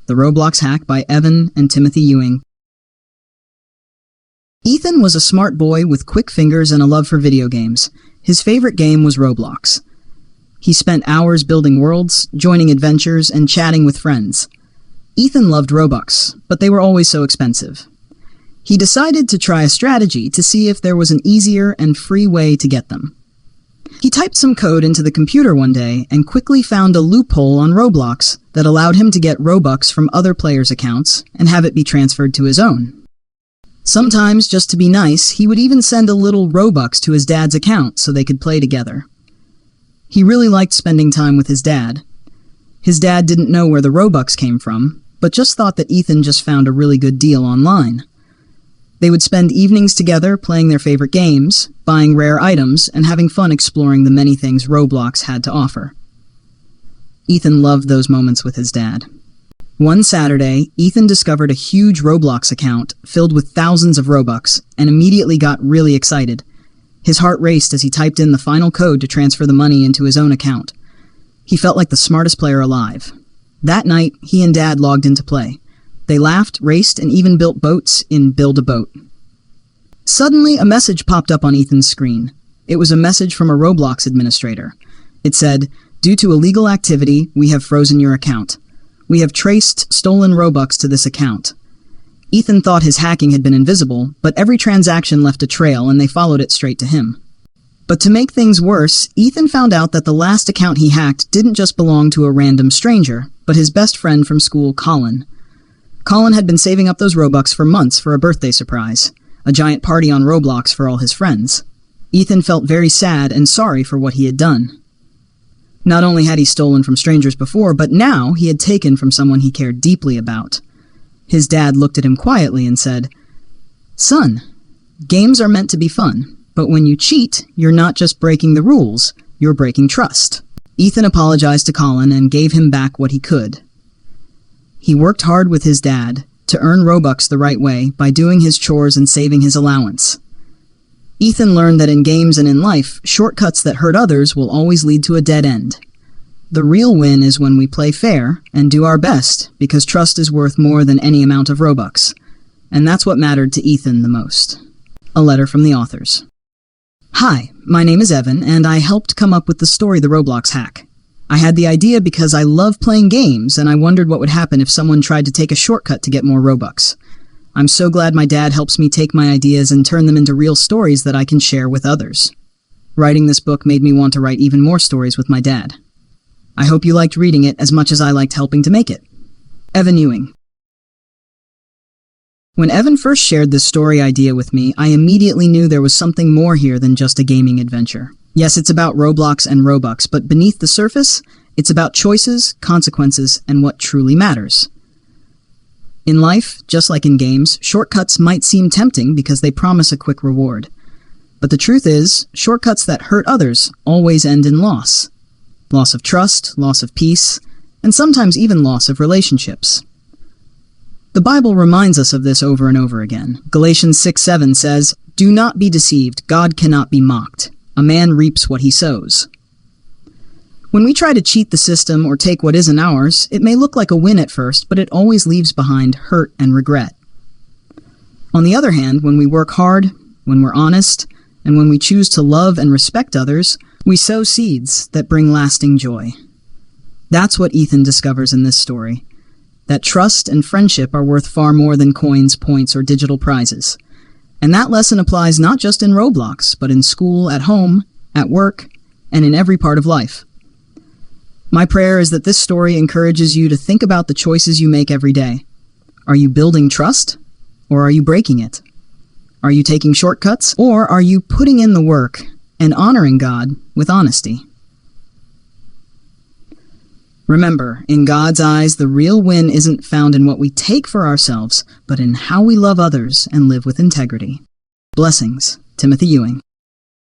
The Roblox Hack by Evan and Timothy Ewing. Ethan was a smart boy with quick fingers and a love for video games. His favorite game was Roblox. He spent hours building worlds, joining adventures, and chatting with friends. Ethan loved Robux, but they were always so expensive. He decided to try a strategy to see if there was an easier and free way to get them. He typed some code into the computer one day and quickly found a loophole on Roblox that allowed him to get Robux from other players' accounts and have it be transferred to his own. Sometimes, just to be nice, he would even send a little Robux to his dad's account so they could play together. He really liked spending time with his dad. His dad didn't know where the Robux came from, but just thought that Ethan just found a really good deal online. They would spend evenings together playing their favorite games, buying rare items, and having fun exploring the many things Roblox had to offer. Ethan loved those moments with his dad. One Saturday, Ethan discovered a huge Roblox account filled with thousands of Robux and immediately got really excited. His heart raced as he typed in the final code to transfer the money into his own account. He felt like the smartest player alive. That night, he and Dad logged in to play. They laughed, raced, and even built boats in Build-A-Boat. Suddenly, a message popped up on Ethan's screen. It was a message from a Roblox administrator. It said, "Due to illegal activity, we have frozen your account. We have traced stolen Robux to this account." Ethan thought his hacking had been invisible, but every transaction left a trail and they followed it straight to him. But to make things worse, Ethan found out that the last account he hacked didn't just belong to a random stranger, but his best friend from school, Colin. Colin had been saving up those Robux for months for a birthday surprise, a giant party on Roblox for all his friends. Ethan felt very sad and sorry for what he had done. Not only had he stolen from strangers before, but now he had taken from someone he cared deeply about. His dad looked at him quietly and said, "Son, games are meant to be fun, but when you cheat, you're not just breaking the rules, you're breaking trust." Ethan apologized to Colin and gave him back what he could. He worked hard with his dad to earn Robux the right way by doing his chores and saving his allowance. Ethan learned that in games and in life, shortcuts that hurt others will always lead to a dead end. The real win is when we play fair and do our best, because trust is worth more than any amount of Robux. And that's what mattered to Ethan the most. A letter from the authors. Hi, my name is Evan, and I helped come up with the story The Roblox Hack. I had the idea because I love playing games, and I wondered what would happen if someone tried to take a shortcut to get more Robux. I'm so glad my dad helps me take my ideas and turn them into real stories that I can share with others. Writing this book made me want to write even more stories with my dad. I hope you liked reading it as much as I liked helping to make it. Evan Ewing. When Evan first shared this story idea with me, I immediately knew there was something more here than just a gaming adventure. Yes, it's about Roblox and Robux, but beneath the surface, it's about choices, consequences, and what truly matters. In life, just like in games, shortcuts might seem tempting because they promise a quick reward. But the truth is, shortcuts that hurt others always end in loss. Loss of trust, loss of peace, and sometimes even loss of relationships. The Bible reminds us of this over and over again. Galatians 6:7 says, "Do not be deceived, God cannot be mocked. A man reaps what he sows." When we try to cheat the system or take what isn't ours, it may look like a win at first, but it always leaves behind hurt and regret. On the other hand, when we work hard, when we're honest, and when we choose to love and respect others, we sow seeds that bring lasting joy. That's what Ethan discovers in this story. That trust and friendship are worth far more than coins, points, or digital prizes. And that lesson applies not just in Roblox, but in school, at home, at work, and in every part of life. My prayer is that this story encourages you to think about the choices you make every day. Are you building trust, or are you breaking it? Are you taking shortcuts, or are you putting in the work and honoring God with honesty? Remember, in God's eyes, the real win isn't found in what we take for ourselves, but in how we love others and live with integrity. Blessings, Timothy Ewing.